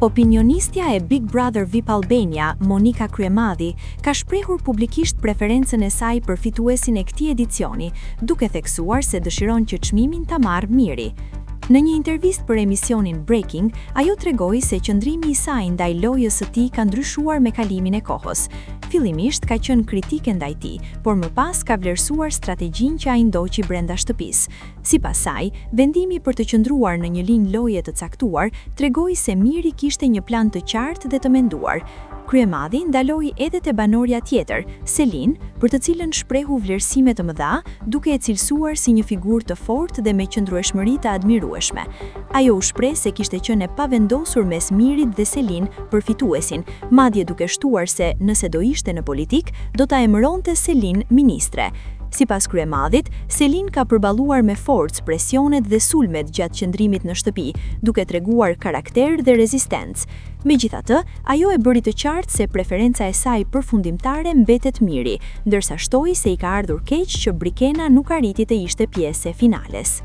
Opinionistja e Big Brother VIP Albania, Monika Kryemadhi, ka shprehur publikisht preferencën e saj për fituesin e këtij edicioni, duke theksuar se dëshiron që çmimin ta marrë Miri. Në një intervistë për emisionin Breaking, ajo tregoi se qëndrimi i saj ndaj lojës së tij ka ndryshuar me kalimin e kohës. Fillimisht ka qenë kritike ndaj tij, por më pas ka vlerësuar strategjinë që ai ndoqi brenda shtëpisë. Sipas saj, vendimi për të qëndruar në një linjë loje të caktuar tregoi se Miri kishte një plan të qartë dhe të menduar. Kryemadhi ndaloi edhe te banorja tjetër, Selin, për të cilën shprehu vlerësime të mëdha, duke e cilësuar si një figurë të fortë dhe me qëndrueshmëri të admirueshme. Ajo u shpreh se kishte qenë e pavendosur mes Mirit dhe Selin për fituesin, madje duke shtuar se nëse do ishte në politik, do ta emëronte Selin ministre. Sipas Kryemadhit, Selin ka përballuar me forcë presionet dhe sulmet gjatë qëndrimit në shtëpi, duke treguar karakter dhe rezistencë. Megjithatë, ajo e bëri të qartë se preferenca e saj përfundimtare mbetet Miri, ndërsa shtoi se i ka ardhur keq që Brikena nuk arriti të ishte pjesë e finales.